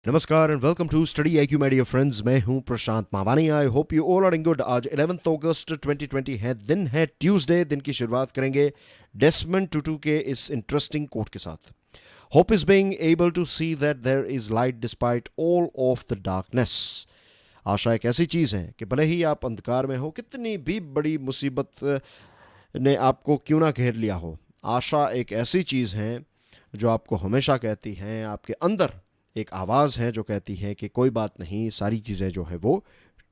नमस्कार and welcome to Study IQ my dear friends. मैं हूं Prashant Mawani. I hope you all are in good. आज 11 अगस्त 2020 है, दिन है ट्यूसडे। दिन की शुरुआत करेंगे डेस्मंड टुटू के इस इंटरेस्टिंग कोट के साथ। Hope is being able to see that there is light despite all of the darkness. आशा एक ऐसी चीज़ है कि भले ही आप अंधकार में हो, कितनी भी बड़ी मुसीबत ने आपको क्यों ना घेर लिया हो, आशा एक ऐसी चीज़ है जो आपको हमेशा कहती हैं, आपके अंदर एक आवाज़ है जो कहती है कि कोई बात नहीं, सारी चीज़ें जो है वो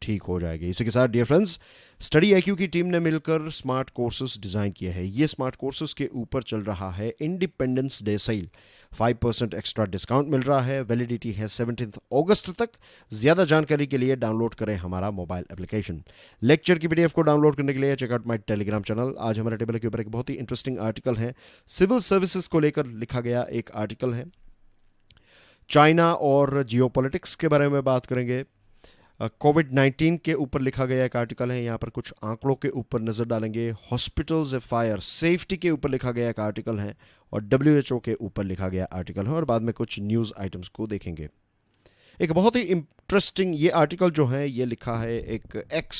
ठीक हो जाएगी। इसी के साथ डियर फ्रेंड्स, स्टडी आईक्यू की टीम ने मिलकर स्मार्ट कोर्सेज डिज़ाइन किए हैं। ये स्मार्ट कोर्सेज के ऊपर चल रहा है Independence Day sale. 5% extra discount मिल रहा है। वैलिडिटी है 17 अगस्त तक। ज़्यादा जानकारी के लिए डाउनलोड करें हमारा मोबाइल एप्लीकेशन। लेक्चर की पीडीएफ को डाउनलोड करने के लिए चेकआउट माई टेलीग्राम चैनल। आज हमारे टेबल के ऊपर एक बहुत ही इंटरेस्टिंग आर्टिकल है। सिविल सर्विसेज को लेकर लिखा गया एक आर्टिकल है। चाइना और जियोपॉलिटिक्स के बारे में बात करेंगे। कोविड-19 के ऊपर लिखा गया एक आर्टिकल है। यहाँ पर कुछ आंकड़ों के ऊपर नज़र डालेंगे। हॉस्पिटल्स फायर सेफ्टी के ऊपर लिखा गया एक आर्टिकल है और WHO के ऊपर लिखा गया आर्टिकल है, और बाद में कुछ न्यूज़ आइटम्स को देखेंगे। एक बहुत ही इंटरेस्टिंग ये आर्टिकल जो है ये लिखा है एक एक्स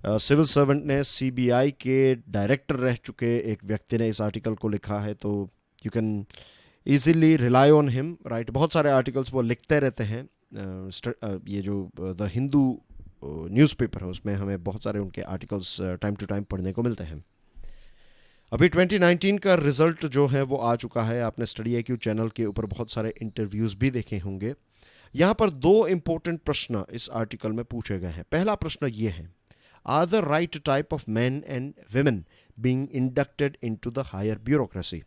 सिविल सर्वेंट ने, CBI के डायरेक्टर रह चुके एक व्यक्ति ने इस आर्टिकल को लिखा है। तो you can easily rely on him, right. बहुत सारे आर्टिकल्स वो लिखते रहते हैं। ये जो द हिंदू न्यूज़पेपर है उसमें हमें बहुत सारे उनके आर्टिकल्स टाइम टू टाइम पढ़ने को मिलते हैं। अभी 2019 का रिजल्ट जो है वो आ चुका है। आपने स्टडी आईक्यू चैनल के ऊपर बहुत सारे इंटरव्यूज़ भी देखे होंगे। यहाँ पर दो इंपॉर्टेंट प्रश्न इस आर्टिकल में पूछे गए हैं। पहला प्रश्न ये है, are the right type of man and women being inducted into the higher bureaucracy.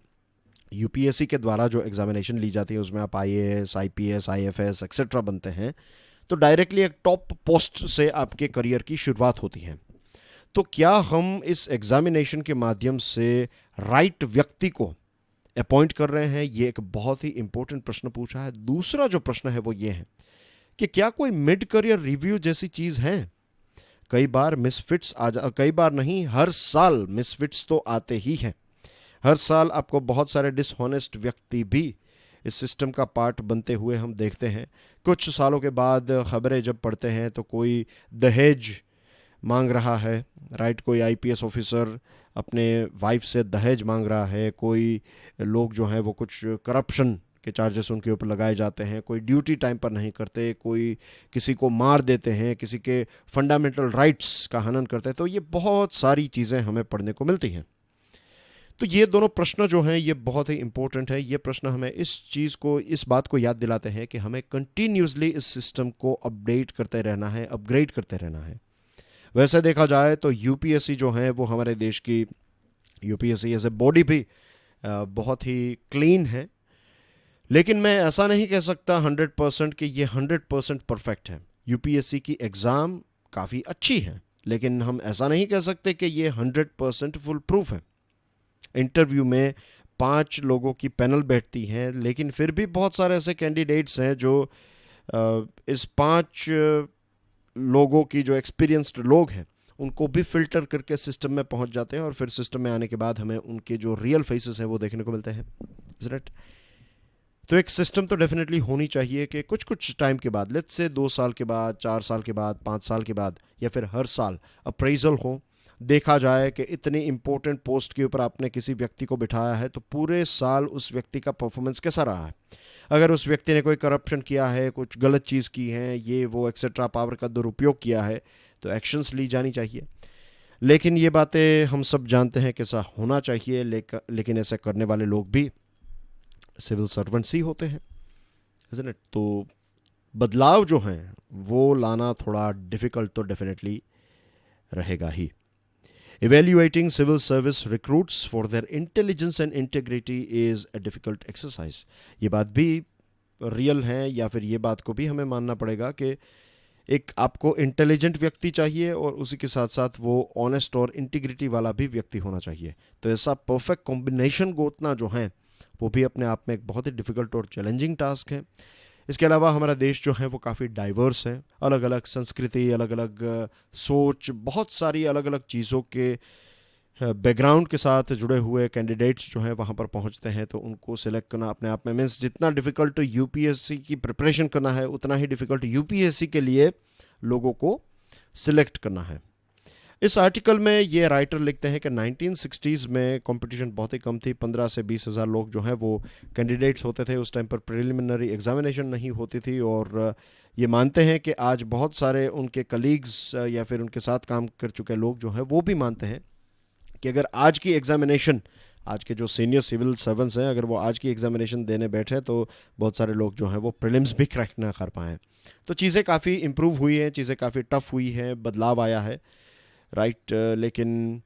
UPSC के द्वारा जो एग्जामिनेशन ली जाती है उसमें आप IAS, IPS, IFS एक्सेट्रा बनते हैं, तो डायरेक्टली एक टॉप पोस्ट से आपके करियर की शुरुआत होती है। तो क्या हम इस एग्जामिनेशन के माध्यम से राइट व्यक्ति को अपॉइंट कर रहे हैं? ये एक बहुत ही इंपॉर्टेंट प्रश्न पूछा है। दूसरा जो प्रश्न है वो ये है कि क्या कोई मिड करियर रिव्यू जैसी चीज़ है? कई बार मिसफिट्स कई बार नहीं, हर साल मिसफिट्स तो आते ही हैं। हर साल आपको बहुत सारे डिसऑनेस्ट व्यक्ति भी इस सिस्टम का पार्ट बनते हुए हम देखते हैं। कुछ सालों के बाद खबरें जब पढ़ते हैं तो कोई दहेज मांग रहा है, राइट। कोई IPS ऑफिसर अपने वाइफ से दहेज मांग रहा है। कोई लोग जो हैं वो कुछ करप्शन के चार्जेस उनके ऊपर लगाए जाते हैं। कोई ड्यूटी टाइम पर नहीं करते, कोई किसी को मार देते हैं, किसी के फंडामेंटल राइट्स का हनन करते हैं। तो ये बहुत सारी चीज़ें हमें पढ़ने को मिलती हैं। तो ये दोनों प्रश्न जो हैं ये बहुत ही इंपॉर्टेंट है। ये प्रश्न हमें इस बात को याद दिलाते हैं कि हमें कंटिन्यूसली इस सिस्टम को अपडेट करते रहना है, अपग्रेड करते रहना है। वैसे देखा जाए तो यूपीएससी जो है वो हमारे देश की यूपीएससी एज ए बॉडी भी बहुत ही क्लीन है, लेकिन मैं ऐसा नहीं कह सकता 100% कि ये 100% परफेक्ट है। यूपीएससी की एग्ज़ाम काफ़ी अच्छी है, लेकिन हम ऐसा नहीं कह सकते कि ये 100% फुल प्रूफ है। इंटरव्यू में 5 लोगों की पैनल बैठती हैं, लेकिन फिर भी बहुत सारे ऐसे कैंडिडेट्स हैं जो इस 5 लोगों की जो एक्सपीरियंस्ड लोग हैं उनको भी फिल्टर करके सिस्टम में पहुंच जाते हैं, और फिर सिस्टम में आने के बाद हमें उनके जो रियल फेसेस हैं वो देखने को मिलते हैं। Is it? तो एक सिस्टम तो डेफिनेटली होनी चाहिए कि कुछ कुछ टाइम के बाद, लेट्स से 2 साल के बाद, 4 साल के बाद, 5 साल के बाद, या फिर हर साल अप्रेजल हो। देखा जाए कि इतनी इंपॉर्टेंट पोस्ट के ऊपर आपने किसी व्यक्ति को बिठाया है तो पूरे साल उस व्यक्ति का परफॉर्मेंस कैसा रहा है। अगर उस व्यक्ति ने कोई करप्शन किया है, कुछ गलत चीज़ की है, ये वो एक्सेट्रा, पावर का दुरुपयोग किया है, तो एक्शंस ली जानी चाहिए। लेकिन ये बातें हम सब जानते हैं कि ऐसा होना चाहिए, लेकिन ऐसा करने वाले लोग भी सिविल सर्वेंट्स ही होते हैं, इज़न्ट इट? तो बदलाव जो हैं वो लाना थोड़ा डिफ़िकल्ट तो डेफिनेटली रहेगा ही। Evaluating civil service recruits for their intelligence and integrity is a difficult exercise. ये बात भी रियल है, या फिर ये बात को भी हमें मानना पड़ेगा कि एक आपको इंटेलिजेंट व्यक्ति चाहिए और उसी के साथ साथ वो ऑनेस्ट और इंटीग्रिटी वाला भी व्यक्ति होना चाहिए। तो ऐसा परफेक्ट कॉम्बिनेशन गोतना जो है वो भी अपने आप में एक बहुत ही डिफ़िकल्ट और चैलेंजिंग टास्क है। इसके अलावा हमारा देश जो है वो काफ़ी डाइवर्स है। अलग अलग संस्कृति, अलग अलग सोच, बहुत सारी अलग अलग चीज़ों के बैकग्राउंड के साथ जुड़े हुए कैंडिडेट्स जो हैं वहाँ पर पहुँचते हैं, तो उनको सिलेक्ट करना अपने आप में मीन्स जितना डिफ़िकल्ट यूपीएससी की प्रिपरेशन करना है उतना ही डिफ़िकल्ट यूपीएससी के लिए लोगों को सिलेक्ट करना है। इस आर्टिकल में ये राइटर लिखते हैं कि 1960s में कंपटीशन बहुत ही कम थी, 15 से 20 हज़ार लोग जो हैं वो कैंडिडेट्स होते थे। उस टाइम पर प्रिलिमिनरी एग्जामिनेशन नहीं होती थी, और ये मानते हैं कि आज बहुत सारे उनके कलीग्स या फिर उनके साथ काम कर चुके लोग जो हैं वो भी मानते हैं कि अगर आज की एग्जामिनेशन, आज के जो सीनियर सिविल सर्वेंट्स हैं, अगर वो आज की एग्जामिनेशन देने बैठे तो बहुत सारे लोग जो हैं वो प्रीलिम्स भी क्रैक ना कर पाएँ। तो चीज़ें काफ़ी इम्प्रूव हुई हैं, चीज़ें काफ़ी टफ हुई हैं, बदलाव आया है, राइट। लेकिन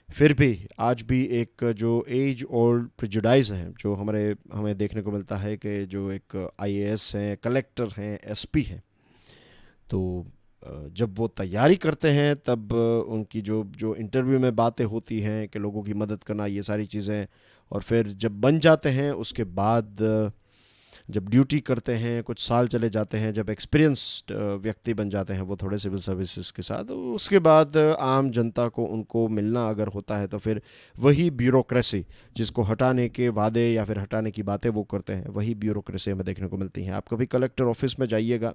फिर भी आज भी एक जो एज ओल्ड प्रिजुडाइज है जो हमें देखने को मिलता है कि जो एक आईएएस हैं, कलेक्टर हैं, एसपी हैं, तो जब वो तैयारी करते हैं तब उनकी जो जो इंटरव्यू में बातें होती हैं कि लोगों की मदद करना, ये सारी चीज़ें, और फिर जब बन जाते हैं उसके बाद जब ड्यूटी करते हैं, कुछ साल चले जाते हैं, जब एक्सपीरियंस्ड व्यक्ति बन जाते हैं वो थोड़े सिविल सर्विसेज के साथ, उसके बाद आम जनता को उनको मिलना अगर होता है तो फिर वही ब्यूरोक्रेसी जिसको हटाने के वादे या फिर हटाने की बातें वो करते हैं, वही ब्यूरोक्रेसी हमें देखने को मिलती है। आप कभी कलेक्टर ऑफिस में जाइएगा,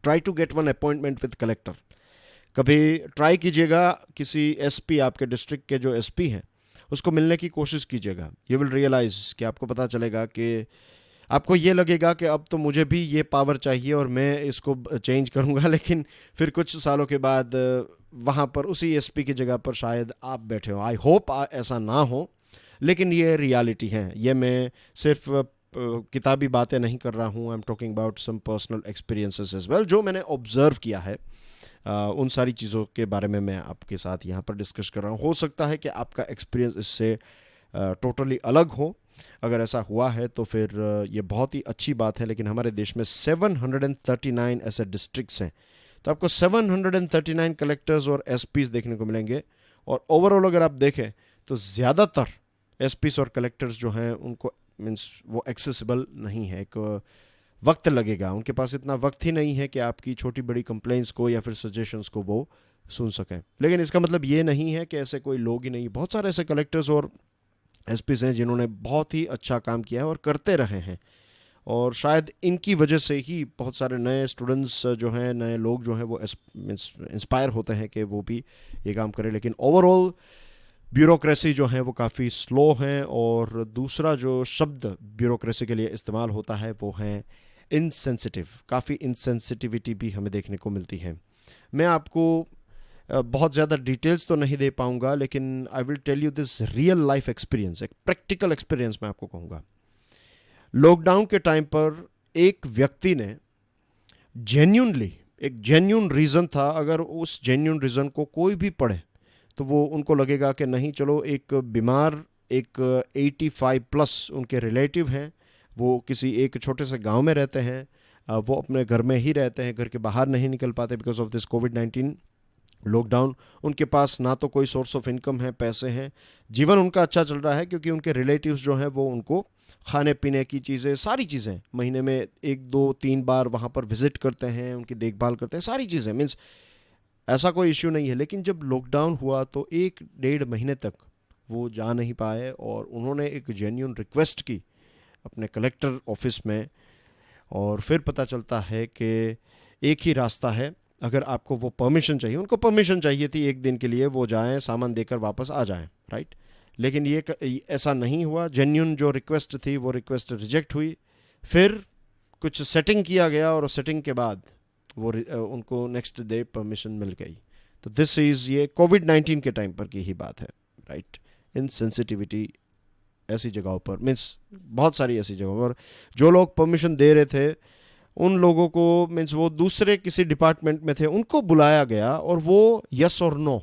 try to get one appointment with collector. कभी ट्राई कीजिएगा किसी एसपी, आपके डिस्ट्रिक्ट के जो एसपी हैं उसको मिलने की कोशिश कीजिएगा। यू विल रियलाइज़ कि आपको पता चलेगा कि आपको ये लगेगा कि अब तो मुझे भी ये पावर चाहिए और मैं इसको चेंज करूँगा, लेकिन फिर कुछ सालों के बाद वहाँ पर उसी एसपी की जगह पर शायद आप बैठे हो। आई होप ऐसा ना हो, लेकिन ये रियलिटी है। ये मैं सिर्फ किताबी बातें नहीं कर रहा हूँ, I am talking about some personal experiences as well, जो मैंने ऑब्जर्व किया है। उन सारी चीज़ों के बारे में मैं आपके साथ यहाँ पर डिस्कस कर रहा हूँ। हो सकता है कि आपका एक्सपीरियंस इससे टोटली अलग हो। अगर ऐसा हुआ है तो फिर ये बहुत ही अच्छी बात है। लेकिन हमारे देश में 739 ऐसे डिस्ट्रिक्ट्स हैं, तो आपको 739 कलेक्टर्स और एसपीज देखने को मिलेंगे। और ओवरऑल अगर आप देखें तो ज़्यादातर एसपीज और कलेक्टर्स जो हैं उनको मीन्स वो एक्सेसिबल नहीं है। एक वक्त लगेगा, उनके पास इतना वक्त ही नहीं है कि आपकी छोटी बड़ी कंप्लेंट्स को या फिर सजेशंस को वो सुन सकें। लेकिन इसका मतलब ये नहीं है कि ऐसे कोई लोग ही नहीं, बहुत सारे ऐसे कलेक्टर्स और एसपीज हैं जिन्होंने बहुत ही अच्छा काम किया है और करते रहे हैं, और शायद इनकी वजह से ही बहुत सारे नए स्टूडेंट्स जो हैं, नए लोग जो हैं वो इंस्पायर होते हैं कि वो भी ये काम करें। लेकिन ओवरऑल ब्यूरोक्रेसी जो है वो काफ़ी स्लो है। और दूसरा जो शब्द ब्यूरोक्रेसी के लिए इस्तेमाल होता है वो है इनसेंसिटिव। काफ़ी इनसेंसिटिविटी भी हमें देखने को मिलती है। मैं आपको बहुत ज़्यादा डिटेल्स तो नहीं दे पाऊँगा, लेकिन I will tell you this real life experience, एक प्रैक्टिकल एक्सपीरियंस मैं आपको कहूँगा। लॉकडाउन के टाइम पर एक व्यक्ति ने जेन्यूनली, एक जेन्यून रीज़न था, अगर उस जेन्यून रीज़न को कोई भी पढ़े तो वो उनको लगेगा कि नहीं चलो, एक बीमार, एक 85 प्लस उनके रिलेटिव हैं, वो किसी एक छोटे से गांव में रहते हैं, वो अपने घर में ही रहते हैं, घर के बाहर नहीं निकल पाते because of this covid lockdown. उनके पास ना तो कोई सोर्स ऑफ इनकम है, पैसे हैं, जीवन उनका अच्छा चल रहा है क्योंकि उनके रिलेटिव्स जो हैं वो उनको खाने पीने की चीज़ें, सारी चीज़ें महीने में 1-2-3 बार वहाँ पर विज़िट करते हैं, उनकी देखभाल करते हैं, सारी चीज़ें मीन्स ऐसा कोई इश्यू नहीं है। लेकिन जब लॉकडाउन हुआ तो 1-1.5 महीने तक वो जा नहीं पाए, और उन्होंने एक जेन्युइन रिक्वेस्ट की अपने कलेक्टर ऑफिस में। और फिर पता चलता है कि एक ही रास्ता है, अगर आपको वो परमिशन चाहिए, उनको परमिशन चाहिए थी 1 दिन के लिए, वो जाएं, सामान देकर वापस आ जाएं, राइट। लेकिन ऐसा नहीं हुआ। जेन्युइन जो रिक्वेस्ट थी वो रिक्वेस्ट रिजेक्ट हुई। फिर कुछ सेटिंग किया गया और सेटिंग के बाद वो उनको नेक्स्ट डे परमिशन मिल गई। तो दिस इज़, ये कोविड-19 के टाइम पर की ही बात है, राइट। इनसेंसिटिविटी ऐसी जगहों पर, मीन्स बहुत सारी ऐसी जगहों पर जो लोग परमिशन दे रहे थे उन लोगों को, मीन्स वो दूसरे किसी डिपार्टमेंट में थे, उनको बुलाया गया और वो यस और नो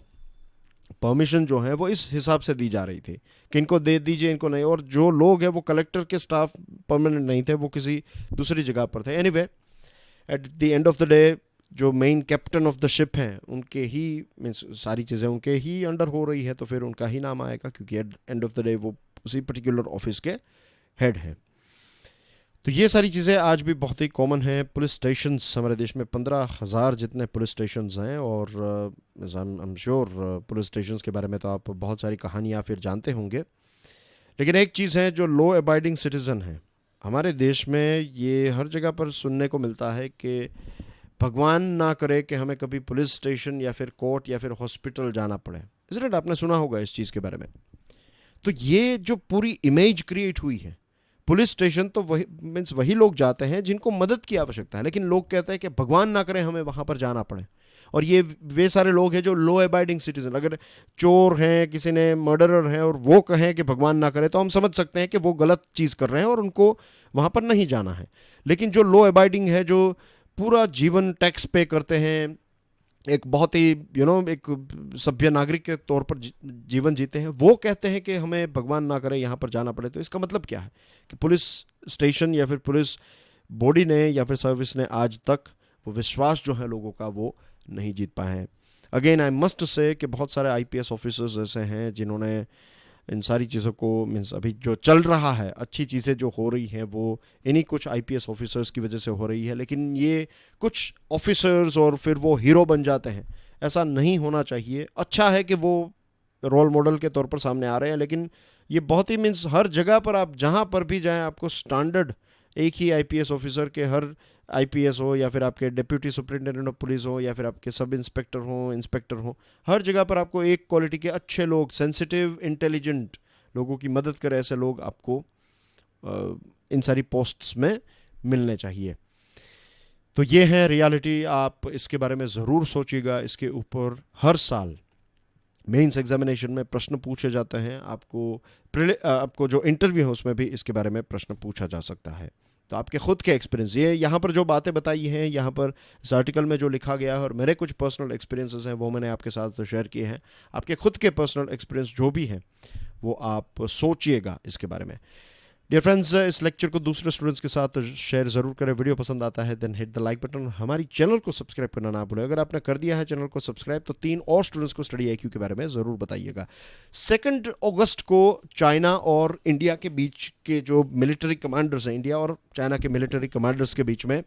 परमिशन जो है वो इस हिसाब से दी जा रही थी कि इनको दे दीजिए, इनको नहीं। और जो लोग हैं वो कलेक्टर के स्टाफ परमानेंट नहीं थे, वो किसी दूसरी जगह पर थे। Anyway, at the end of the day जो main captain of the ship हैं उनके ही, मीन्स सारी चीज़ें उनके ही अंडर हो रही है, तो फिर उनका ही नाम आएगा क्योंकि at end of the day वो उसी पर्टिकुलर ऑफिस के हेड हैं। तो ये सारी चीज़ें आज भी बहुत ही कॉमन हैं। पुलिस स्टेशंस हमारे देश में 15,000 जितने पुलिस स्टेशंस हैं, और I am sure police stations के बारे में तो आप बहुत सारी कहानियाँ फिर जानते होंगे। लेकिन एक चीज़ है, जो लो अबाइडिंग सिटीज़न है हमारे देश में, ये हर जगह पर सुनने को मिलता है कि भगवान ना करे कि हमें कभी पुलिस स्टेशन या फिर कोर्ट या फिर हॉस्पिटल जाना पड़े। इसलिए आपने सुना होगा इस चीज़ के बारे में। तो ये जो पूरी इमेज क्रिएट हुई है, पुलिस स्टेशन तो वही मीन्स वही लोग जाते हैं जिनको मदद की आवश्यकता है, लेकिन लोग कहते हैं कि भगवान ना करे हमें वहाँ पर जाना पड़े। और ये वे सारे लोग हैं जो लो अबाइडिंग सिटीजन, अगर चोर हैं, किसी ने मर्डरर हैं और वो कहें कि भगवान ना करे, तो हम समझ सकते हैं कि वो गलत चीज़ कर रहे हैं और उनको वहाँ पर नहीं जाना है। लेकिन जो लो अबाइडिंग है, जो पूरा जीवन टैक्स पे करते हैं, एक बहुत ही एक सभ्य नागरिक के तौर पर जीवन जीते हैं, वो कहते हैं कि हमें भगवान ना करे यहाँ पर जाना पड़े। तो इसका मतलब क्या है कि पुलिस स्टेशन या फिर पुलिस बॉडी ने या फिर सर्विस ने आज तक वो विश्वास जो है लोगों का वो नहीं जीत पाए हैं। अगेन आई मस्ट से कि बहुत सारे आईपीएस ऑफिसर्स ऐसे हैं जिन्होंने इन सारी चीज़ों को मीन्स अभी जो चल रहा है, अच्छी चीज़ें जो हो रही हैं वो इन्हीं कुछ आईपीएस ऑफिसर्स की वजह से हो रही है। लेकिन ये कुछ ऑफिसर्स और फिर वो हीरो बन जाते हैं, ऐसा नहीं होना चाहिए। अच्छा है कि वो रोल मॉडल के तौर पर सामने आ रहे हैं, लेकिन ये बहुत ही मीन्स हर जगह पर आप जहाँ पर भी जाएं, आपको स्टैंडर्ड एक ही आईपीएस ऑफिसर के, हर आईपीएस हो या फिर आपके डिप्यूटी सुपरिटेंडेंट ऑफ पुलिस हो या फिर आपके सब इंस्पेक्टर हो, इंस्पेक्टर हो, हर जगह पर आपको एक क्वालिटी के अच्छे लोग, सेंसिटिव इंटेलिजेंट लोगों की मदद करे, ऐसे लोग आपको इन सारी पोस्ट्स में मिलने चाहिए। तो ये है रियलिटी। आप इसके बारे में ज़रूर सोचिएगा। इसके ऊपर हर साल मेंस एग्जामिनेशन में प्रश्न पूछे जाते हैं। आपको जो इंटरव्यू है उसमें भी इसके बारे में प्रश्न पूछा जा सकता है। तो आपके खुद के एक्सपीरियंस, ये यहाँ पर जो बातें बताई हैं, यहाँ पर इस आर्टिकल में जो लिखा गया है, और मेरे कुछ पर्सनल एक्सपीरियंसेस हैं वो मैंने आपके साथ शेयर किए हैं। आपके खुद के पर्सनल एक्सपीरियंस जो भी हैं वो आप सोचिएगा इसके बारे में। डियर फ्रेंड्स, इस लेक्चर को दूसरे स्टूडेंट्स के साथ शेयर ज़रूर करें। वीडियो पसंद आता है then hit the like button. हमारी चैनल को सब्सक्राइब करना ना भूलें। अगर आपने कर दिया है चैनल को सब्सक्राइब, तो 3 और स्टूडेंट्स को स्टडी आईक्यू के बारे में ज़रूर बताइएगा। 2 अगस्त को चाइना और इंडिया के बीच के जो मिलिट्री कमांडर्स हैं, इंडिया और चाइना के मिलिट्री कमांडर्स के बीच में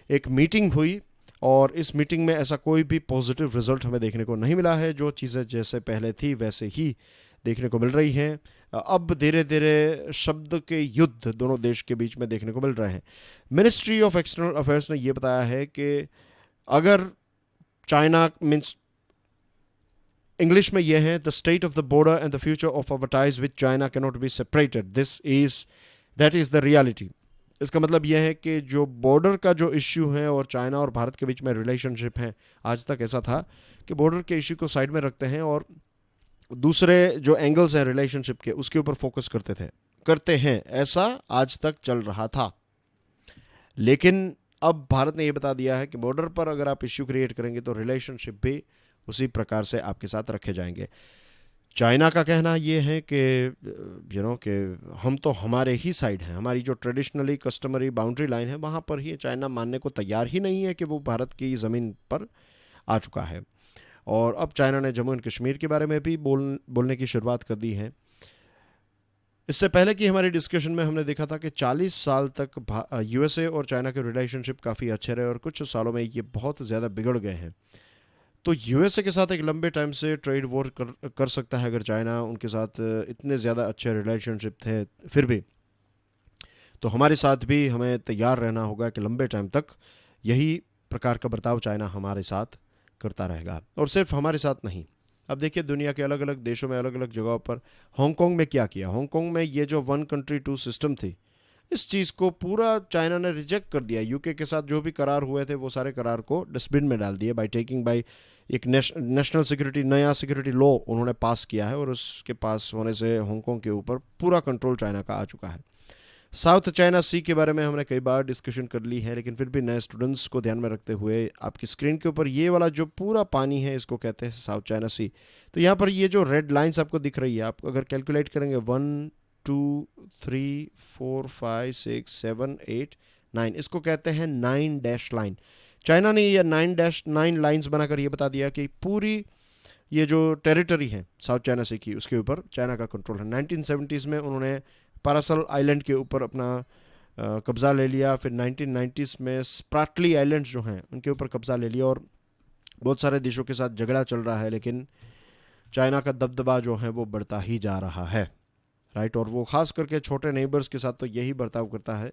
एक मीटिंग हुई, और इस मीटिंग में ऐसा कोई भी पॉजिटिव रिजल्ट हमें देखने को नहीं मिला है। जो चीज़ें जैसे पहले थी वैसे ही देखने को मिल रही हैं। अब धीरे धीरे शब्द के युद्ध दोनों देश के बीच में देखने को मिल रहे हैं। मिनिस्ट्री ऑफ एक्सटर्नल अफेयर्स ने यह बताया है कि अगर चाइना मीन्स इंग्लिश में यह है, the state of the border and the future of our ties with China can not be separated, that is the reality. इसका मतलब यह है कि जो बॉर्डर का जो इश्यू है और चाइना और भारत के बीच में रिलेशनशिप है, आज तक ऐसा था कि बॉर्डर के इश्यू को साइड में रखते हैं और दूसरे जो एंगल्स हैं रिलेशनशिप के उसके ऊपर फोकस करते हैं। ऐसा आज तक चल रहा था। लेकिन अब भारत ने यह बता दिया है कि बॉर्डर पर अगर आप इश्यू क्रिएट करेंगे तो रिलेशनशिप भी उसी प्रकार से आपके साथ रखे जाएंगे। चाइना का कहना यह है कि कि हम तो हमारे ही साइड हैं, हमारी जो ट्रेडिशनली कस्टमरी बाउंड्री लाइन है वहाँ पर ही चाइना मानने को तैयार ही नहीं है कि वो भारत की ज़मीन पर आ चुका है। और अब चाइना ने जम्मू एंड कश्मीर के बारे में भी बोलने की शुरुआत कर दी है। इससे पहले की हमारी डिस्कशन में हमने देखा था कि 40 साल तक यूएसए और चाइना के रिलेशनशिप काफ़ी अच्छे रहे और कुछ सालों में ये बहुत ज़्यादा बिगड़ गए हैं। तो यूएसए के साथ एक लंबे टाइम से ट्रेड वॉर कर सकता है अगर चाइना उनके साथ इतने ज़्यादा अच्छे रिलेशनशिप थे फिर भी, तो हमारे साथ भी हमें तैयार रहना होगा कि लंबे टाइम तक यही प्रकार का बर्ताव चाइना हमारे साथ करता रहेगा। और सिर्फ हमारे साथ नहीं, अब देखिए दुनिया के अलग अलग देशों में अलग अलग जगहों पर, हांगकांग में क्या किया, हांगकांग में ये जो 1 कंट्री 2 सिस्टम थी, इस चीज़ को पूरा चाइना ने रिजेक्ट कर दिया। यूके के साथ जो भी करार हुए थे वो सारे करार को डस्टबिन में डाल दिए बाई एक नेशनल सिक्योरिटी, नया सिक्योरिटी लॉ उन्होंने पास किया है और उसके पास होने से हांगकांग के ऊपर पूरा कंट्रोल चाइना का आ चुका है। साउथ चाइना सी के बारे में हमने कई बार डिस्कशन कर ली है, लेकिन फिर भी नए स्टूडेंट्स को ध्यान में रखते हुए आपकी स्क्रीन के ऊपर ये वाला जो पूरा पानी है इसको कहते हैं साउथ चाइना सी। तो यहाँ पर ये जो रेड लाइंस आपको दिख रही है, आप अगर कैलकुलेट करेंगे 1 2 3 4 5 6 7 8 9, इसको कहते हैं 9 डैश लाइन। चाइना ने ये 9 लाइन्स बनाकर ये बता दिया कि पूरी ये जो टेरिटरी है साउथ चाइना सी की उसके ऊपर चाइना का कंट्रोल है। 1970s में उन्होंने पारासल आइलैंड के ऊपर अपना कब्ज़ा ले लिया। फिर 1990s में स्प्राटली आइलैंड्स जो हैं उनके ऊपर कब्ज़ा ले लिया, और बहुत सारे देशों के साथ झगड़ा चल रहा है, लेकिन चाइना का दबदबा जो है वो बढ़ता ही जा रहा है, राइट। और वो ख़ास करके छोटे नेबर्स के साथ तो यही बर्ताव करता है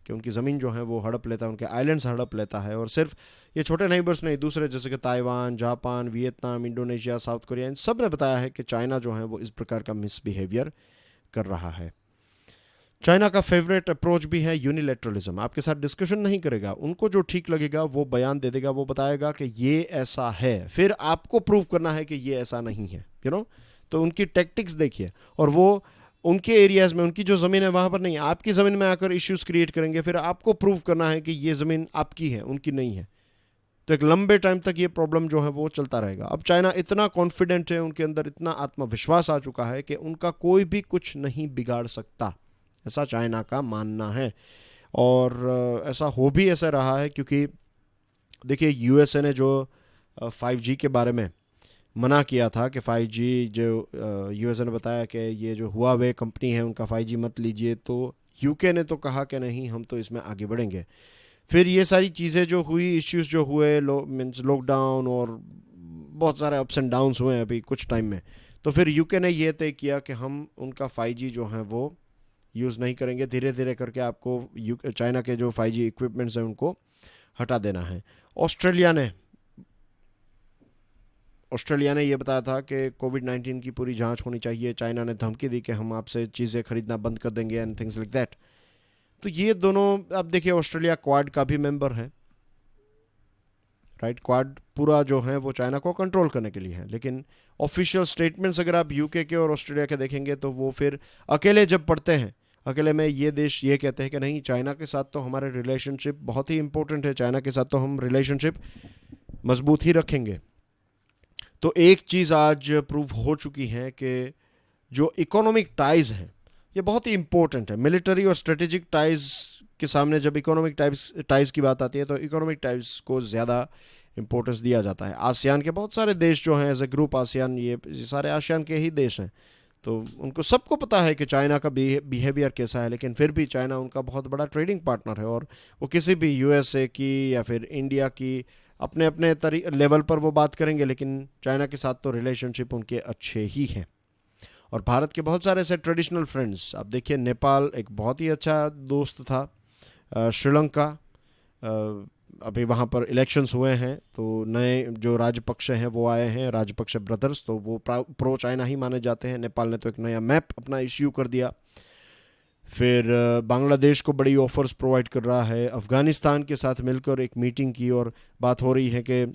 कि उनकी ज़मीन जो है वो हड़प लेता है, उनके आइलैंड्स हड़प लेता है। और सिर्फ ये छोटे नेबर्स नहीं, दूसरे जैसे कि Taiwan, Japan, Vietnam, Indonesia, South Korea, इन सब ने बताया है कि चाइना जो है वो इस प्रकार का मिसबिहेवियर कर रहा है। चाइना का फेवरेट अप्रोच भी है यूनिलैटरलिज्म। आपके साथ डिस्कशन नहीं करेगा, उनको जो ठीक लगेगा वो बयान दे देगा, वो बताएगा कि ये ऐसा है, फिर आपको प्रूव करना है कि ये ऐसा नहीं है, तो उनकी टैक्टिक्स देखिए। और वो उनके एरियाज़ में, उनकी जो ज़मीन है वहाँ पर नहीं, आपकी ज़मीन में आकर इश्यूज़ क्रिएट करेंगे, फिर आपको प्रूव करना है कि ये ज़मीन आपकी है, उनकी नहीं है। तो एक लंबे टाइम तक ये प्रॉब्लम जो है वो चलता रहेगा। अब चाइना इतना कॉन्फिडेंट है, उनके अंदर इतना आत्मविश्वास आ चुका है कि उनका कोई भी कुछ नहीं बिगाड़ सकता, ऐसा चाइना का मानना है। और ऐसा हो भी ऐसा रहा है, क्योंकि देखिए यूएसए ने जो 5G के बारे में मना किया था कि 5G जो यूएसए ने बताया कि ये जो हुआवे कंपनी है उनका 5G मत लीजिए, तो यूके ने तो कहा कि नहीं, हम तो इसमें आगे बढ़ेंगे। फिर ये सारी चीज़ें जो हुई, इश्यूज जो हुए, मीन्स लॉकडाउन और बहुत सारे अप्स एंड डाउन्स हुए अभी कुछ टाइम में, तो फिर यूके ने ये तय किया कि हम उनका 5G जो है वो यूज़ नहीं करेंगे, धीरे धीरे करके आपको चाइना के जो 5G इक्विपमेंट्स हैं उनको हटा देना है। ऑस्ट्रेलिया ने ये बताया था कि कोविड-19 की पूरी जांच होनी चाहिए। चाइना ने धमकी दी कि हम आपसे चीज़ें खरीदना बंद कर देंगे एंड थिंग्स लाइक दैट। तो ये दोनों, अब देखिए ऑस्ट्रेलिया क्वाड का भी मेंबर है, राइट। क्वाड पूरा जो है वो चाइना को कंट्रोल करने के लिए है, लेकिन ऑफिशियल स्टेटमेंट्स अगर आप यूके के और ऑस्ट्रेलिया के देखेंगे तो वो फिर अकेले जब पढ़ते हैं, अकेले में ये देश ये कहते हैं कि नहीं, चाइना के साथ तो हमारे रिलेशनशिप बहुत ही इंपॉर्टेंट है, चाइना के साथ तो हम रिलेशनशिप मजबूत ही रखेंगे। तो एक चीज़ आज प्रूव हो चुकी है कि जो इकोनॉमिक टाइज़ हैं ये बहुत ही इंपॉर्टेंट है। मिलिट्री और स्ट्रेटेजिक टाइज़ के सामने जब इकोनॉमिक टाइज़ की बात आती है तो इकोनॉमिक टाइज़ को ज़्यादा इंपॉर्टेंस दिया जाता है। आसियान के बहुत सारे देश जो हैं एज ए ग्रुप, आसियान ये सारे आसियान के ही देश हैं, तो उनको सबको पता है कि चाइना का बिहेवियर कैसा है, लेकिन फिर भी चाइना उनका बहुत बड़ा ट्रेडिंग पार्टनर है, और वो किसी भी यूएसए की या फिर इंडिया की अपने अपने लेवल पर वो बात करेंगे, लेकिन चाइना के साथ तो रिलेशनशिप उनके अच्छे ही हैं। और भारत के बहुत सारे ऐसे ट्रेडिशनल फ्रेंड्स, अब देखिए नेपाल एक बहुत ही अच्छा दोस्त था, श्रीलंका, अभी वहाँ पर इलेक्शंस हुए हैं तो नए जो राजपक्ष हैं वो आए हैं, राजपक्ष ब्रदर्स, तो वो प्रो चाइना ही माने जाते हैं। नेपाल ने तो एक नया मैप अपना इश्यू कर दिया। फिर बांग्लादेश को बड़ी ऑफर्स प्रोवाइड कर रहा है। अफ़गानिस्तान के साथ मिलकर एक मीटिंग की और बात हो रही है कि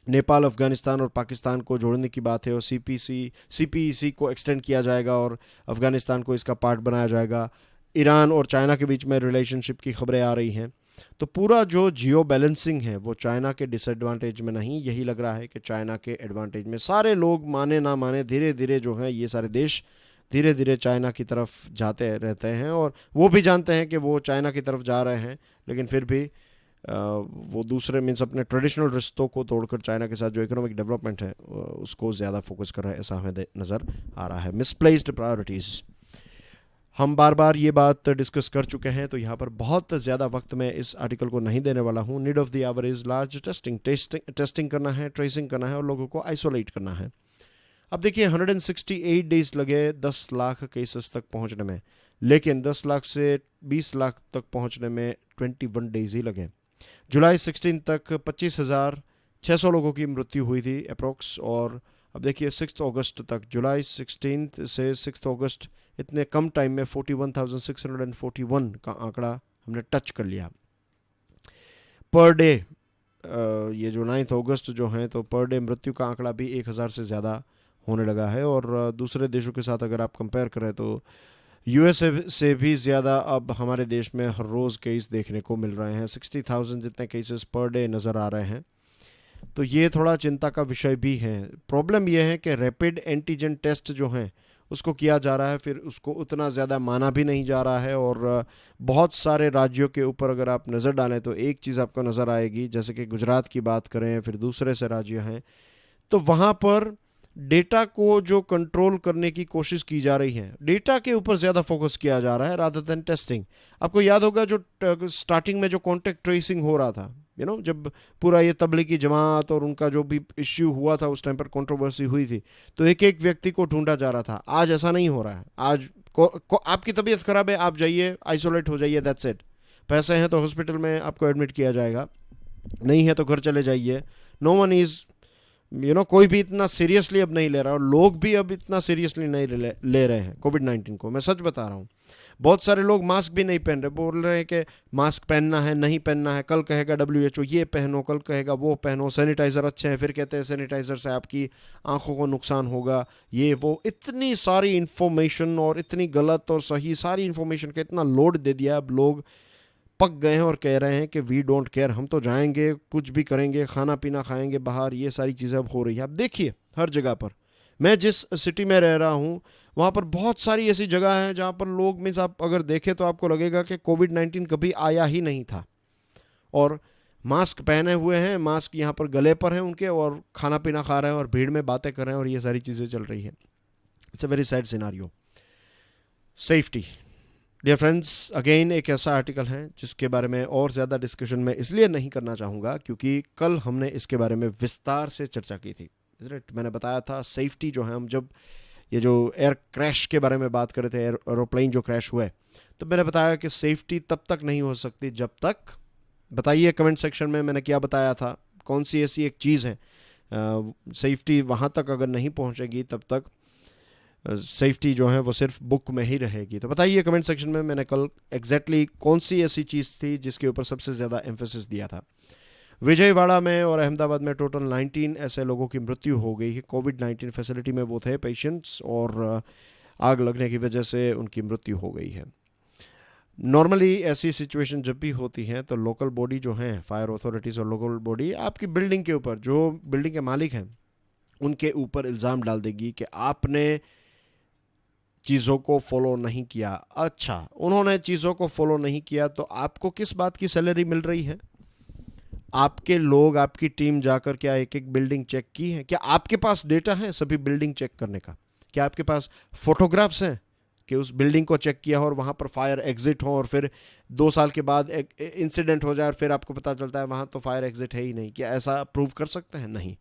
नेपाल, अफ़गानिस्तान और पाकिस्तान को जोड़ने की बात है, और CPEC को एक्सटेंड किया जाएगा और अफ़गानिस्तान को इसका पार्ट बनाया जाएगा। ईरान और चाइना के बीच में रिलेशनशिप की खबरें आ रही हैं। तो पूरा जो जियो बैलेंसिंग है वो चाइना के डिसएडवांटेज में नहीं, यही लग रहा है कि चाइना के एडवांटेज में। सारे लोग माने ना माने, धीरे धीरे जो है ये सारे देश धीरे धीरे चाइना की तरफ जाते रहते हैं, और वो भी जानते हैं कि वो चाइना की तरफ जा रहे हैं, लेकिन फिर भी वो दूसरे मीन्स अपने ट्रेडिशनल रिश्तों को तोड़कर चाइना के साथ जो इकोनॉमिक डेवलपमेंट है उसको ज़्यादा फोकस कर रहा है, ऐसा हमें नज़र आ रहा है। मिसप्लेस्ड प्रायोरिटीज़, हम बार बार ये बात डिस्कस कर चुके हैं, तो यहाँ पर बहुत ज़्यादा वक्त मैं इस आर्टिकल को नहीं देने वाला हूँ। Need of the our is large testing करना है, ट्रेसिंग करना है और लोगों को आइसोलेट करना है। अब देखिए 168 डेज लगे 10 लाख केसेस तक पहुँचने में, लेकिन 10 लाख से 20 लाख तक पहुँचने में 21 डेज ही लगे। जुलाई 16 तक 25,600 लोगों की मृत्यु हुई थी अप्रोक्स, और अब देखिए 6 अगस्त तक, जुलाई 16 से 6 अगस्त, इतने कम टाइम में 41,641 का आंकड़ा हमने टच कर लिया पर डे। ये जो 9 अगस्त जो है, तो पर डे मृत्यु का आंकड़ा भी 1,000 से ज़्यादा होने लगा है। और दूसरे देशों के साथ अगर आप कंपेयर करें तो यूएसए से भी ज़्यादा अब हमारे देश में हर रोज़ केस देखने को मिल रहे हैं। 60,000 जितने केसेस पर डे नज़र आ रहे हैं, तो ये थोड़ा चिंता का विषय भी है। प्रॉब्लम यह है कि रैपिड एंटीजन टेस्ट जो हैं उसको किया जा रहा है, फिर उसको उतना ज़्यादा माना भी नहीं जा रहा है, और बहुत सारे राज्यों के ऊपर अगर आप नज़र डालें तो एक चीज़ आपको नज़र आएगी, जैसे कि गुजरात की बात करें, फिर दूसरे से राज्य हैं, तो वहाँ पर डेटा को जो कंट्रोल करने की कोशिश की जा रही है, डेटा के ऊपर ज़्यादा फोकस किया जा रहा है रादर देन टेस्टिंग। आपको याद होगा जो स्टार्टिंग में जो कॉन्टेक्ट ट्रेसिंग हो रहा था, जब पूरा ये तबलीगी जमात और उनका जो भी इश्यू हुआ था, उस टाइम पर कंट्रोवर्सी हुई थी, तो एक एक व्यक्ति को ढूंढा जा रहा था। आज ऐसा नहीं हो रहा है। आज आपकी तबीयत खराब है, आप जाइए, आइसोलेट हो जाइए, दैट्स इट। पैसे हैं तो हॉस्पिटल में आपको एडमिट किया जाएगा, नहीं है तो घर चले जाइए। नो वन इज़ कोई भी इतना सीरियसली अब नहीं ले रहा, और लोग भी अब इतना सीरियसली नहीं ले रहे हैं कोविड-19 को। मैं सच बता रहा हूँ, बहुत सारे लोग मास्क भी नहीं पहन रहे, बोल रहे हैं कि मास्क पहनना है, नहीं पहनना है, कल कहेगा WHO ये पहनो, कल कहेगा वो पहनो, सैनिटाइज़र अच्छे हैं, फिर कहते हैं सैनिटाइज़र से आपकी आंखों को नुकसान होगा, ये वो। इतनी सारी इन्फॉर्मेशन और इतनी गलत और सही सारी इन्फॉर्मेशन का इतना लोड दे दिया, अब लोग पक गए हैं और कह रहे हैं कि वी डोंट केयर, हम तो जाएंगे, कुछ भी करेंगे, खाना पीना खाएंगे बाहर। ये सारी चीज़ें अब हो रही है। अब देखिए हर जगह पर, मैं जिस सिटी में रह रहा हूँ वहाँ पर बहुत सारी ऐसी जगह हैं जहाँ पर लोग मीन्स आप अगर देखें तो आपको लगेगा कि कोविड-19 कभी आया ही नहीं था, और मास्क पहने हुए हैं, मास्क यहाँ पर गले पर हैं उनके, और खाना पीना खा रहे हैं और भीड़ में बातें कर रहे हैं, और ये सारी चीज़ें चल रही हैं। It's a very sad scenario. Safety, dear friends, again एक ऐसा आर्टिकल है जिसके बारे में और ज़्यादा डिस्कशन मैं इसलिए नहीं करना चाहूँगा क्योंकि कल हमने इसके बारे में विस्तार से चर्चा की थी। मैंने बताया था सेफ्टी जो है, हम जब ये जो एयर क्रैश के बारे में बात कर रहे थे, एरोप्लेन जो क्रैश हुआ है, तो मैंने बताया कि सेफ्टी तब तक नहीं हो सकती जब तक, बताइए कमेंट सेक्शन में मैंने क्या बताया था, कौन सी ऐसी एक चीज़ है, सेफ्टी वहाँ तक अगर नहीं पहुँचेगी तब तक सेफ्टी जो है वो सिर्फ बुक में ही रहेगी। तो बताइए कमेंट सेक्शन में मैंने कल एग्जैक्टली कौन सी ऐसी चीज़ थी जिसके ऊपर सबसे ज़्यादा एम्फेसिस दिया था। विजयवाड़ा में और अहमदाबाद में टोटल 19 ऐसे लोगों की मृत्यु हो गई है। कोविड-19 फैसिलिटी में वो थे पेशेंट्स, और आग लगने की वजह से उनकी मृत्यु हो गई है। नॉर्मली ऐसी सिचुएशन जब भी होती है तो लोकल बॉडी जो हैं, फायर अथॉरिटीज़ और लोकल बॉडी आपकी बिल्डिंग के ऊपर, जो बिल्डिंग के मालिक हैं, उनके ऊपर इल्ज़ाम डाल देगी कि आपने चीज़ों को फॉलो नहीं किया। अच्छा, उन्होंने चीज़ों को फॉलो नहीं किया तो आपको किस बात की सैलरी मिल रही है? आपके लोग, आपकी टीम जाकर क्या एक एक बिल्डिंग चेक की है? क्या आपके पास डेटा है सभी बिल्डिंग चेक करने का? क्या आपके पास फोटोग्राफ्स हैं कि उस बिल्डिंग को चेक किया हो और वहाँ पर फायर एग्जिट हो, और फिर 2 साल के बाद एक इंसिडेंट हो जाए और फिर आपको पता चलता है वहाँ तो फायर एग्जिट है ही नहीं? क्या ऐसा प्रूव कर सकते हैं? नहीं।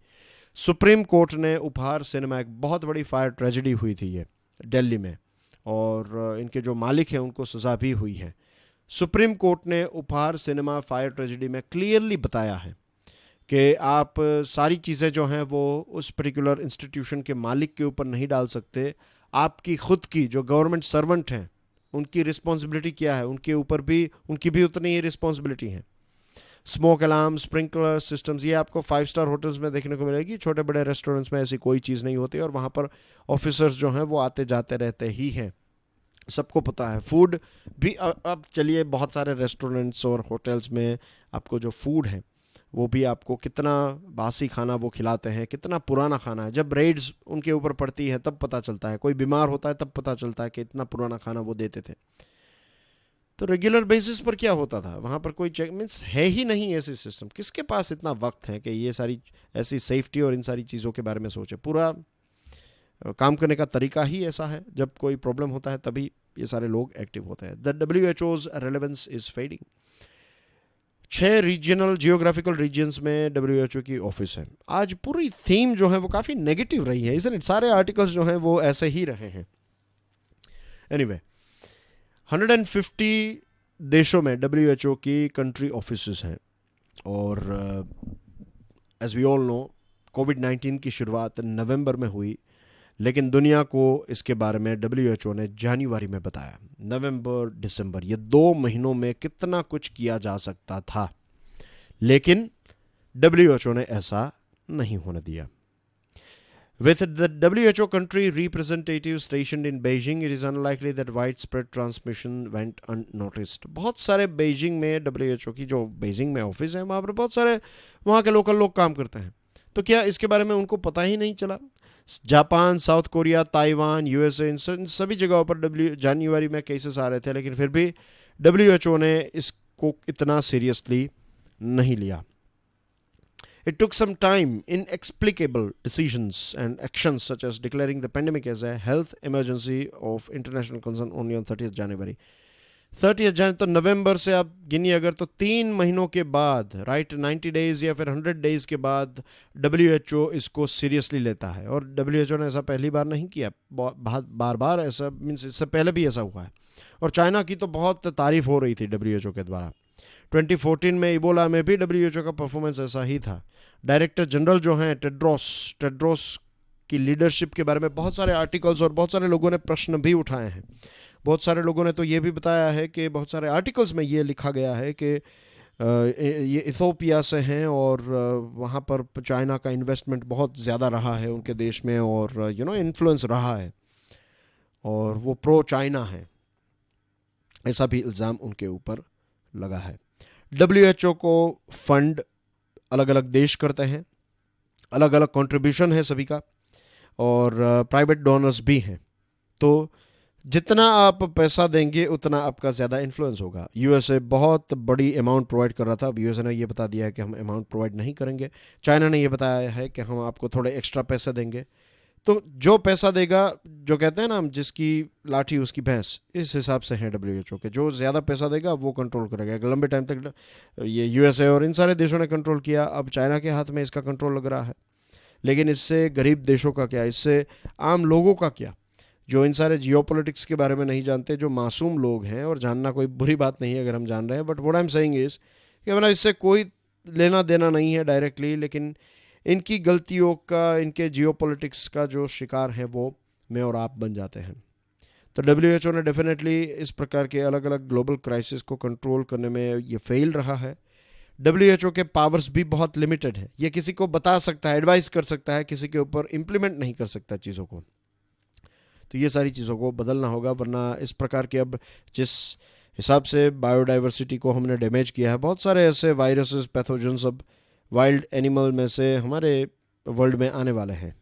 सुप्रीम कोर्ट ने उपहार सिनेमा, एक बहुत बड़ी फायर ट्रेजेडी हुई थी ये दिल्ली में, और इनके जो मालिक हैं उनको सज़ा भी हुई है। सुप्रीम कोर्ट ने उपहार सिनेमा फायर ट्रेजेडी में क्लियरली बताया है कि आप सारी चीज़ें जो हैं वो उस पर्टिकुलर इंस्टीट्यूशन के मालिक के ऊपर नहीं डाल सकते। आपकी खुद की जो गवर्नमेंट सर्वेंट हैं उनकी रिस्पॉन्सिबिलिटी क्या है, उनके ऊपर भी उनकी भी उतनी ही रिस्पॉन्सिबिलिटी है। स्मोक अलार्म, स्प्रिंकलर सिस्टम्स, ये आपको 5 स्टार होटल्स में देखने को मिलेगी। छोटे बड़े रेस्टोरेंट्स में ऐसी कोई चीज़ नहीं होती, और वहाँ पर ऑफिसर्स जो हैं वो आते जाते रहते ही हैं, सबको पता है। फूड भी अब चलिए, बहुत सारे रेस्टोरेंट्स और होटल्स में आपको जो फूड है वो भी आपको कितना बासी खाना वो खिलाते हैं, कितना पुराना खाना है। जब रेड्स उनके ऊपर पड़ती है तब पता चलता है, कोई बीमार होता है तब पता चलता है कि इतना पुराना खाना वो देते थे। तो रेगुलर बेसिस पर क्या होता था, वहाँ पर कोई चेक मीन्स है ही नहीं ऐसी सिस्टम। किसके पास इतना वक्त है कि ये सारी ऐसी सेफ्टी और इन सारी चीज़ों के बारे में सोचे? पूरा काम करने का तरीका ही ऐसा है, जब कोई प्रॉब्लम होता है तभी ये सारे लोग एक्टिव होते हैं। The WHO's relevance is fading. 6 regional geographical regions में WHO की ऑफिस है। आज पूरी थीम जो है वो काफ़ी नेगेटिव रही है, इसलिए सारे आर्टिकल्स जो हैं वो ऐसे ही रहे हैं। एनीवे, 150 देशों में WHO की कंट्री ऑफिसेस हैं, और एज वी ऑल नो कोविड-19 की शुरुआत नवंबर में हुई, लेकिन दुनिया को इसके बारे में WHO ने जनवरी में बताया। नवंबर, दिसंबर, ये 2 महीनों में कितना कुछ किया जा सकता था, लेकिन WHO ने ऐसा नहीं होने दिया। With the WHO country representative stationed in Beijing, it is unlikely that widespread transmission went unnoticed. बहुत सारे बीजिंग में WHO की जो बीजिंग में ऑफिस है, वहाँ पर बहुत सारे वहाँ के लोकल लोग काम करते हैं, तो क्या इसके बारे में उनको पता ही नहीं चला? Japan, south Korea, Taiwan, USA, इन सभी जगहों पर जनवरी में केसेस आ रहे थे, लेकिन फिर भी WHO ने इसको इतना सीरियसली नहीं लिया। It took some time, inexplicable decisions and actions such as declaring the pandemic as a health emergency of international concern only on 30th January. 30th जनवरी, तो नवंबर से आप गिनिए अगर, तो 3 महीनों के बाद, राइट, 90 डेज या फिर 100 डेज के बाद WHO इसको सीरियसली लेता है. और WHO ने ऐसा पहली बार नहीं किया, बार बार ऐसा, मीन्स इससे पहले भी ऐसा हुआ है. और चाइना की तो बहुत तारीफ हो रही थी WHO के द्वारा. 2014 में इबोला में भी WHO का परफॉर्मेंस ऐसा ही था. डायरेक्टर जनरल जो हैं टेड्रोस की लीडरशिप के बारे में बहुत सारे आर्टिकल्स और बहुत सारे लोगों ने प्रश्न भी उठाए हैं. बहुत सारे लोगों ने तो ये भी बताया है कि बहुत सारे आर्टिकल्स में ये लिखा गया है कि ये इथोपिया से हैं और वहाँ पर चाइना का इन्वेस्टमेंट बहुत ज़्यादा रहा है उनके देश में, और इन्फ्लुएंस रहा है, और वो प्रो चाइना है, ऐसा भी इल्ज़ाम उनके ऊपर लगा है. WHO को फंड अलग अलग देश करते हैं, अलग अलग कंट्रीब्यूशन है सभी का, और प्राइवेट डोनर्स भी हैं. तो जितना आप पैसा देंगे उतना आपका ज़्यादा इन्फ्लुएंस होगा. यूएसए बहुत बड़ी अमाउंट प्रोवाइड कर रहा था. अब यूएसए ने ये बता दिया है कि हम अमाउंट प्रोवाइड नहीं करेंगे. चाइना ने ये बताया है कि हम आपको थोड़े एक्स्ट्रा पैसे देंगे. तो जो पैसा देगा, जो कहते हैं ना हम, जिसकी लाठी उसकी भैंस, इस हिसाब से है WHO के. जो ज़्यादा पैसा देगा वो कंट्रोल करेगा. एक लंबे टाइम तक ये यूएसए और इन सारे देशों ने कंट्रोल किया. अब चाइना के हाथ में इसका कंट्रोल लग रहा है. लेकिन इससे गरीब देशों का क्या, इससे आम लोगों का क्या, जो इन सारे जियोपॉलिटिक्स के बारे में नहीं जानते, जो मासूम लोग हैं. और जानना कोई बुरी बात नहीं है अगर हम जान रहे हैं, but what I am saying is कि मतलब इससे कोई लेना देना नहीं है डायरेक्टली, लेकिन इनकी गलतियों का, इनके जियोपॉलिटिक्स का जो शिकार है वो मैं और आप बन जाते हैं. तो WHO ने डेफिनेटली इस प्रकार के अलग अलग ग्लोबल क्राइसिस को कंट्रोल करने में ये फेल रहा है. WHO के पावर्स भी बहुत लिमिटेड है. ये किसी को बता सकता है, एडवाइस कर सकता है, किसी के ऊपर इम्प्लीमेंट नहीं कर सकता चीज़ों को. तो ये सारी चीज़ों को बदलना होगा, वरना इस प्रकार के, अब जिस हिसाब से बायोडाइवर्सिटी को हमने डैमेज किया है, बहुत सारे ऐसे वायरसेस, पैथोजन्स अब वाइल्ड एनिमल में से हमारे वर्ल्ड में आने वाले हैं.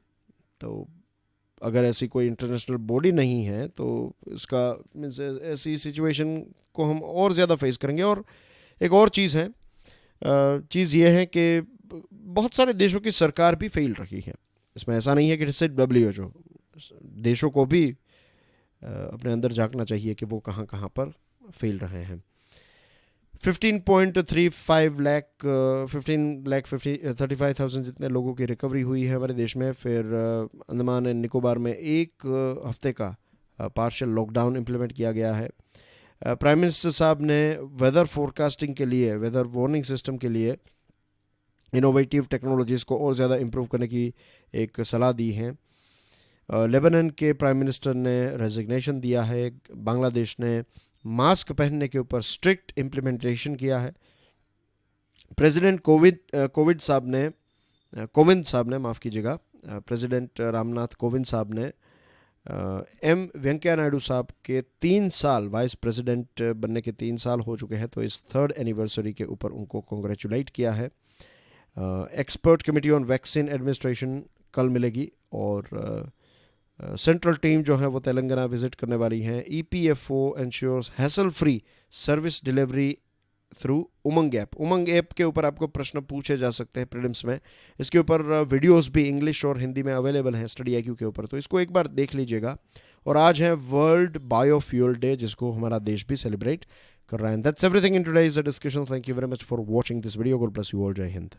तो अगर ऐसी कोई इंटरनेशनल बॉडी नहीं है तो इसका मीन्स ऐसी सिचुएशन को हम और ज़्यादा फेस करेंगे. और एक और चीज़ है, चीज़ ये है कि बहुत सारे देशों की सरकार भी फेल रही है. इसमें ऐसा नहीं है कि सिर्फ WHO, देशों को भी अपने अंदर झांकना चाहिए कि वो कहाँ कहाँ पर फेल रहे हैं. 15.35 लाख 35,000 जितने लोगों की रिकवरी हुई है हमारे देश में. फिर अंडमान एंड निकोबार में 1 हफ्ते का पार्शियल लॉकडाउन इम्प्लीमेंट किया गया है. प्राइम मिनिस्टर साहब ने वेदर फोरकास्टिंग के लिए, वेदर वार्निंग सिस्टम के लिए इनोवेटिव टेक्नोलॉजीज़ को और ज़्यादा इम्प्रूव करने की एक सलाह दी है. लेबनान के प्राइम मिनिस्टर ने रेजिग्नेशन दिया है. बांग्लादेश ने मास्क पहनने के ऊपर स्ट्रिक्ट इम्प्लीमेंटेशन किया है. प्रेसिडेंट कोविंद साहब ने माफ़ कीजिएगा, प्रेसिडेंट रामनाथ कोविंद साहब ने एम वेंकैया नायडू साहब के 3 साल वाइस प्रेसिडेंट बनने के 3 साल हो चुके हैं, तो इस 3rd एनिवर्सरी के ऊपर उनको कॉन्ग्रेचुलेट किया है. Expert committee on vaccine administration कल मिलेगी, और सेंट्रल टीम जो है वो तेलंगाना विजिट करने वाली हैं. EPFO ensures hassle free service delivery through Umang app. Umang app के ऊपर आपको प्रश्न पूछे जा सकते हैं प्रीलिम्स में. इसके ऊपर वीडियोस भी इंग्लिश और हिंदी में अवेलेबल हैं स्टडी IQ के ऊपर, तो इसको एक बार देख लीजिएगा. और आज है वर्ल्ड बायोफ्यूल डे, जिसको हमारा देश भी सेलिब्रेट कर रहा है. That's everything in today's discussion. Thank you very much for watching this video. God bless you all. जय हिंद.